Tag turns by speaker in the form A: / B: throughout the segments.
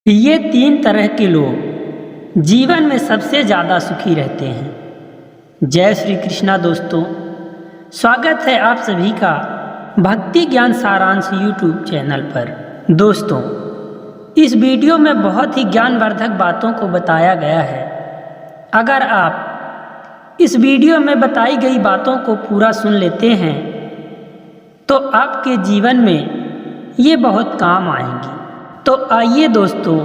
A: ये तीन तरह के लोग जीवन में सबसे ज़्यादा सुखी रहते हैं। जय श्री कृष्णा दोस्तों, स्वागत है आप सभी का भक्ति ज्ञान सारांश यूट्यूब चैनल पर। दोस्तों, इस वीडियो में बहुत ही ज्ञानवर्धक बातों को बताया गया है। अगर आप इस वीडियो में बताई गई बातों को पूरा सुन लेते हैं तो आपके जीवन में ये बहुत काम आएंगी। तो आइए दोस्तों,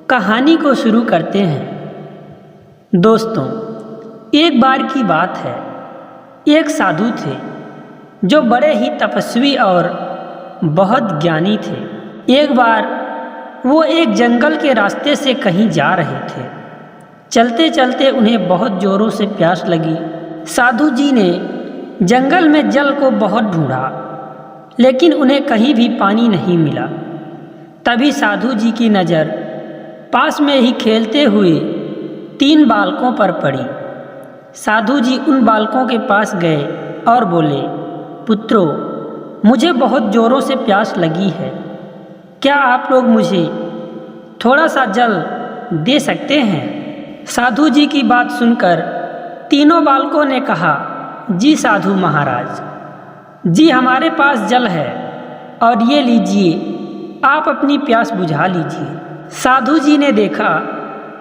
A: कहानी को शुरू करते हैं। दोस्तों, एक बार की बात है, एक साधु थे जो बड़े ही तपस्वी और बहुत ज्ञानी थे। एक बार वो एक जंगल के रास्ते से कहीं जा रहे थे। चलते चलते उन्हें बहुत ज़ोरों से प्यास लगी। साधु जी ने जंगल में जल को बहुत ढूंढा, लेकिन उन्हें कहीं भी पानी नहीं मिला। तभी साधु जी की नज़र पास में ही खेलते हुए तीन बालकों पर पड़ी। साधु जी उन बालकों के पास गए और बोले, पुत्रों, मुझे बहुत ज़ोरों से प्यास लगी है, क्या आप लोग मुझे थोड़ा सा जल दे सकते हैं? साधु जी की बात सुनकर तीनों बालकों ने कहा, जी साधु महाराज, जी हमारे पास जल है और ये लीजिए, आप अपनी प्यास बुझा लीजिए। साधु जी ने देखा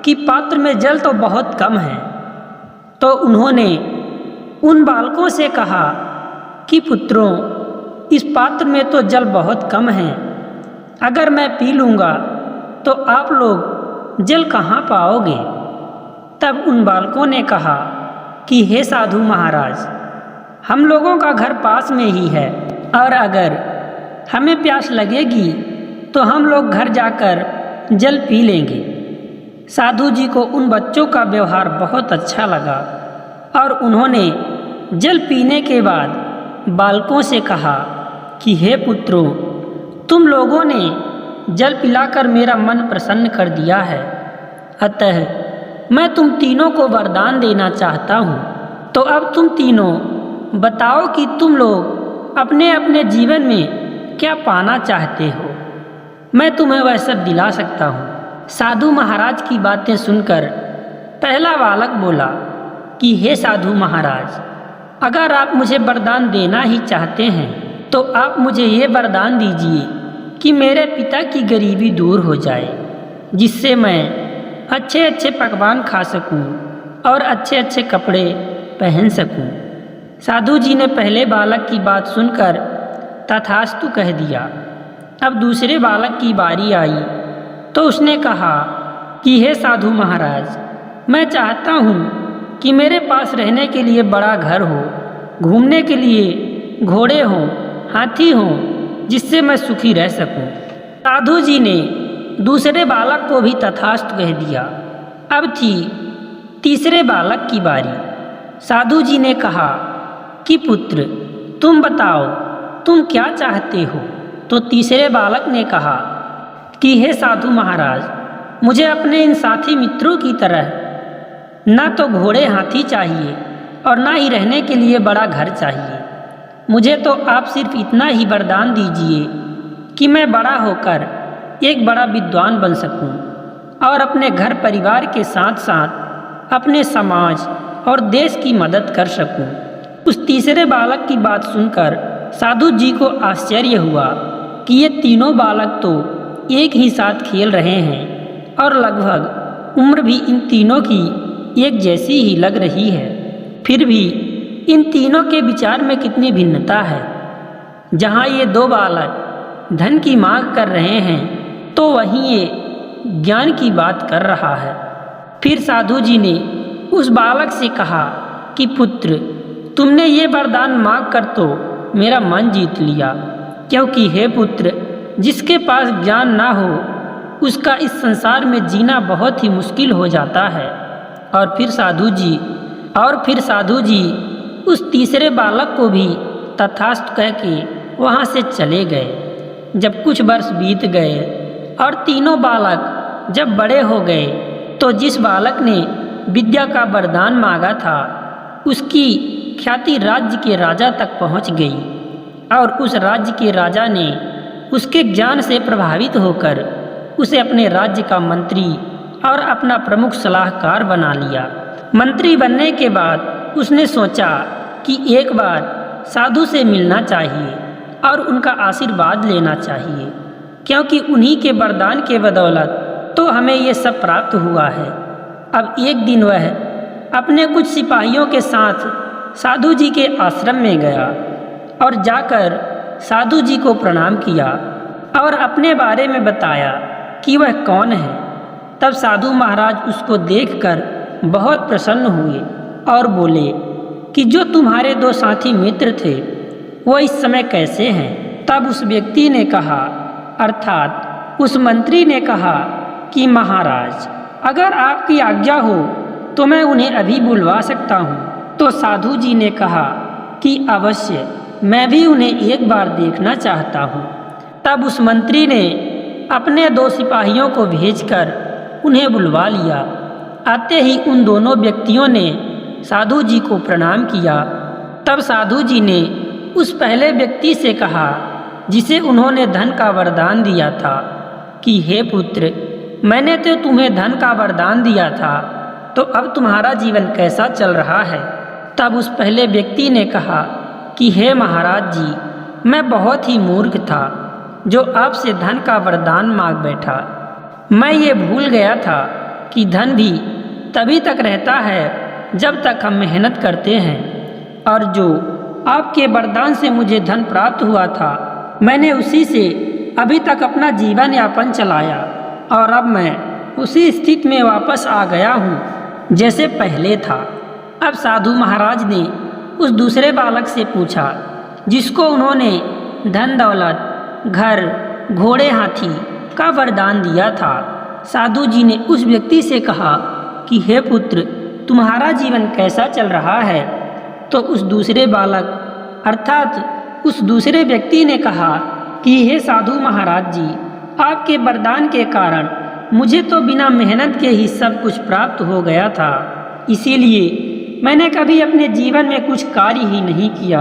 A: कि पात्र में जल तो बहुत कम है, तो उन्होंने उन बालकों से कहा कि पुत्रों, इस पात्र में तो जल बहुत कम है, अगर मैं पी लूँगा तो आप लोग जल कहाँ पाओगे? तब उन बालकों ने कहा कि हे साधु महाराज, हम लोगों का घर पास में ही है और अगर हमें प्यास लगेगी तो हम लोग घर जाकर जल पी लेंगे। साधु जी को उन बच्चों का व्यवहार बहुत अच्छा लगा और उन्होंने जल पीने के बाद बालकों से कहा कि हे पुत्रों, तुम लोगों ने जल पिलाकर मेरा मन प्रसन्न कर दिया है, अतः मैं तुम तीनों को वरदान देना चाहता हूँ। तो अब तुम तीनों बताओ कि तुम लोग अपने अपने जीवन में क्या पाना चाहते हो, मैं तुम्हें वह सब दिला सकता हूँ। साधु महाराज की बातें सुनकर पहला बालक बोला कि हे साधु महाराज, अगर आप मुझे वरदान देना ही चाहते हैं तो आप मुझे ये वरदान दीजिए कि मेरे पिता की गरीबी दूर हो जाए, जिससे मैं अच्छे अच्छे पकवान खा सकूं और अच्छे अच्छे कपड़े पहन सकूं। साधु जी ने पहले बालक की बात सुनकर तथास्तु कह दिया। अब दूसरे बालक की बारी आई तो उसने कहा कि हे साधु महाराज, मैं चाहता हूँ कि मेरे पास रहने के लिए बड़ा घर हो, घूमने के लिए घोड़े हों, हाथी हों, जिससे मैं सुखी रह सकूं। साधु जी ने दूसरे बालक को भी तथास्तु कह दिया। अब थी तीसरे बालक की बारी। साधु जी ने कहा कि पुत्र, तुम बताओ तुम क्या चाहते हो? तो तीसरे बालक ने कहा कि हे साधु महाराज, मुझे अपने इन साथी मित्रों की तरह ना तो घोड़े हाथी चाहिए और ना ही रहने के लिए बड़ा घर चाहिए। मुझे तो आप सिर्फ इतना ही वरदान दीजिए कि मैं बड़ा होकर एक बड़ा विद्वान बन सकूं और अपने घर परिवार के साथ साथ अपने समाज और देश की मदद कर सकूं। उस तीसरे बालक की बात सुनकर साधु जी को आश्चर्य हुआ कि ये तीनों बालक तो एक ही साथ खेल रहे हैं और लगभग उम्र भी इन तीनों की एक जैसी ही लग रही है। फिर भी इन तीनों के विचार में कितनी भिन्नता है। जहाँ ये दो बालक धन की मांग कर रहे हैं तो वहीं ये ज्ञान की बात कर रहा है। फिर साधु जी ने उस बालक से कहा कि पुत्र, तुमने ये वरदान मांग कर तो मेरा मन जीत लिया, क्योंकि हे पुत्र, जिसके पास ज्ञान ना हो उसका इस संसार में जीना बहुत ही मुश्किल हो जाता है। और फिर साधु जी उस तीसरे बालक को भी तथास्तु कह के वहाँ से चले गए। जब कुछ वर्ष बीत गए और तीनों बालक जब बड़े हो गए तो जिस बालक ने विद्या का वरदान मांगा था उसकी ख्याति राज्य के राजा तक पहुंच गई और उस राज्य के राजा ने उसके ज्ञान से प्रभावित होकर उसे अपने राज्य का मंत्री और अपना प्रमुख सलाहकार बना लिया। मंत्री बनने के बाद उसने सोचा कि एक बार साधु से मिलना चाहिए और उनका आशीर्वाद लेना चाहिए, क्योंकि उन्हीं के वरदान के बदौलत तो हमें ये सब प्राप्त हुआ है। अब एक दिन वह अपने कुछ सिपाहियों के साथ साधु जी के आश्रम में गया और जाकर साधु जी को प्रणाम किया और अपने बारे में बताया कि वह कौन है। तब साधु महाराज उसको देखकर बहुत प्रसन्न हुए और बोले कि जो तुम्हारे दो साथी मित्र थे वो इस समय कैसे हैं? तब उस व्यक्ति ने कहा, अर्थात उस मंत्री ने कहा कि महाराज, अगर आपकी आज्ञा हो तो मैं उन्हें अभी बुलवा सकता हूँ। तो साधु जी ने कहा कि अवश्य, मैं भी उन्हें एक बार देखना चाहता हूँ। तब उस मंत्री ने अपने दो सिपाहियों को भेजकर उन्हें बुलवा लिया। आते ही उन दोनों व्यक्तियों ने साधु जी को प्रणाम किया। तब साधु जी ने उस पहले व्यक्ति से कहा जिसे उन्होंने धन का वरदान दिया था कि हे पुत्र, मैंने तो तुम्हें धन का वरदान दिया था, तो अब तुम्हारा जीवन कैसा चल रहा है? तब उस पहले व्यक्ति ने कहा कि हे महाराज जी, मैं बहुत ही मूर्ख था जो आपसे धन का वरदान मांग बैठा। मैं ये भूल गया था कि धन भी तभी तक रहता है जब तक हम मेहनत करते हैं, और जो आपके वरदान से मुझे धन प्राप्त हुआ था मैंने उसी से अभी तक अपना जीवन यापन चलाया, और अब मैं उसी स्थिति में वापस आ गया हूँ जैसे पहले था। अब साधु महाराज ने उस दूसरे बालक से पूछा जिसको उन्होंने धन दौलत, घर, घोड़े, हाथी का वरदान दिया था। साधु जी ने उस व्यक्ति से कहा कि हे पुत्र, तुम्हारा जीवन कैसा चल रहा है? तो उस दूसरे बालक अर्थात उस दूसरे व्यक्ति ने कहा कि हे साधु महाराज जी, आपके वरदान के कारण मुझे तो बिना मेहनत के ही सब कुछ प्राप्त हो गया था, इसीलिए मैंने कभी अपने जीवन में कुछ कार्य ही नहीं किया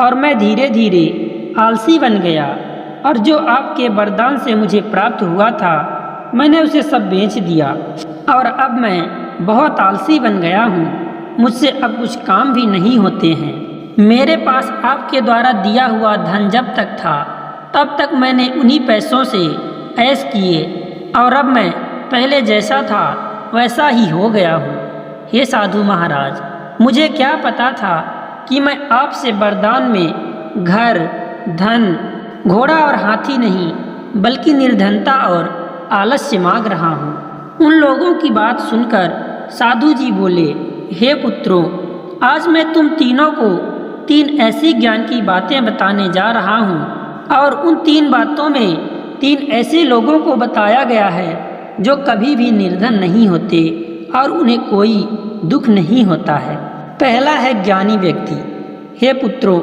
A: और मैं धीरे धीरे आलसी बन गया, और जो आपके वरदान से मुझे प्राप्त हुआ था मैंने उसे सब बेच दिया, और अब मैं बहुत आलसी बन गया हूँ। मुझसे अब कुछ काम भी नहीं होते हैं। मेरे पास आपके द्वारा दिया हुआ धन जब तक था तब तक मैंने उन्हीं पैसों से ऐश किए, और अब मैं पहले जैसा था वैसा ही हो गया हूँ। हे साधु महाराज, मुझे क्या पता था कि मैं आपसे वरदान में घर, धन, घोड़ा और हाथी नहीं बल्कि निर्धनता और आलस्य मांग रहा हूँ। उन लोगों की बात सुनकर साधु जी बोले, हे पुत्रों, आज मैं तुम तीनों को 3 ऐसी ज्ञान की बातें बताने जा रहा हूँ, और उन 3 बातों में 3 ऐसे लोगों को बताया गया है जो कभी भी निर्धन नहीं होते और उन्हें कोई दुख नहीं होता है। पहला है ज्ञानी व्यक्ति। हे पुत्रों,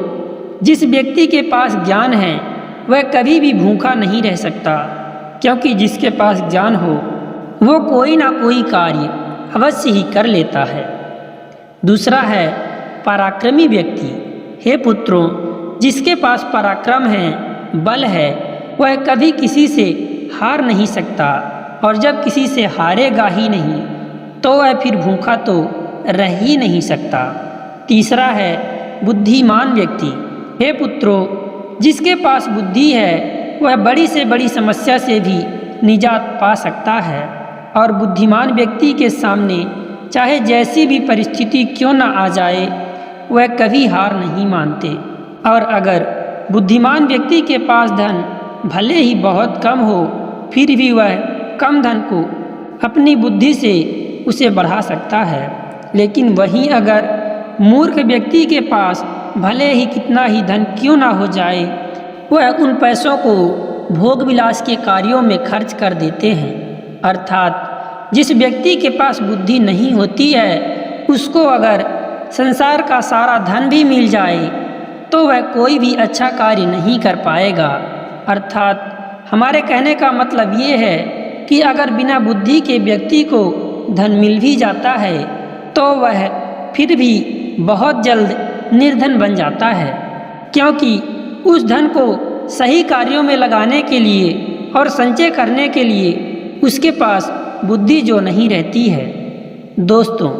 A: जिस व्यक्ति के पास ज्ञान है वह कभी भी भूखा नहीं रह सकता, क्योंकि जिसके पास ज्ञान हो वो कोई ना कोई कार्य अवश्य ही कर लेता है। दूसरा है पराक्रमी व्यक्ति। हे पुत्रों, जिसके पास पराक्रम है, बल है, वह कभी किसी से हार नहीं सकता, और जब किसी से हारेगा ही नहीं तो वह फिर भूखा तो रह ही नहीं सकता। तीसरा है बुद्धिमान व्यक्ति। हे पुत्रों, जिसके पास बुद्धि है वह बड़ी से बड़ी समस्या से भी निजात पा सकता है, और बुद्धिमान व्यक्ति के सामने चाहे जैसी भी परिस्थिति क्यों न आ जाए वह कभी हार नहीं मानते। और अगर बुद्धिमान व्यक्ति के पास धन भले ही बहुत कम हो फिर भी वह कम धन को अपनी बुद्धि से उसे बढ़ा सकता है, लेकिन वहीं अगर मूर्ख व्यक्ति के पास भले ही कितना ही धन क्यों ना हो जाए वह उन पैसों को भोग विलास के कार्यों में खर्च कर देते हैं। अर्थात जिस व्यक्ति के पास बुद्धि नहीं होती है उसको अगर संसार का सारा धन भी मिल जाए तो वह कोई भी अच्छा कार्य नहीं कर पाएगा। अर्थात हमारे कहने का मतलब ये है कि अगर बिना बुद्धि के व्यक्ति को धन मिल भी जाता है तो वह फिर भी बहुत जल्द निर्धन बन जाता है, क्योंकि उस धन को सही कार्यों में लगाने के लिए और संचय करने के लिए उसके पास बुद्धि जो नहीं रहती है। दोस्तों,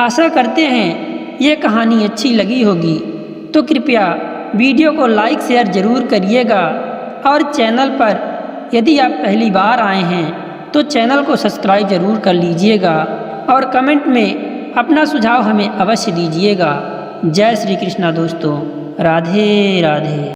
A: आशा करते हैं ये कहानी अच्छी लगी होगी, तो कृपया वीडियो को लाइक शेयर ज़रूर करिएगा और चैनल पर यदि आप पहली बार आए हैं तो चैनल को सब्सक्राइब ज़रूर कर लीजिएगा और कमेंट में अपना सुझाव हमें अवश्य दीजिएगा। जय श्री कृष्णा दोस्तों, राधे राधे।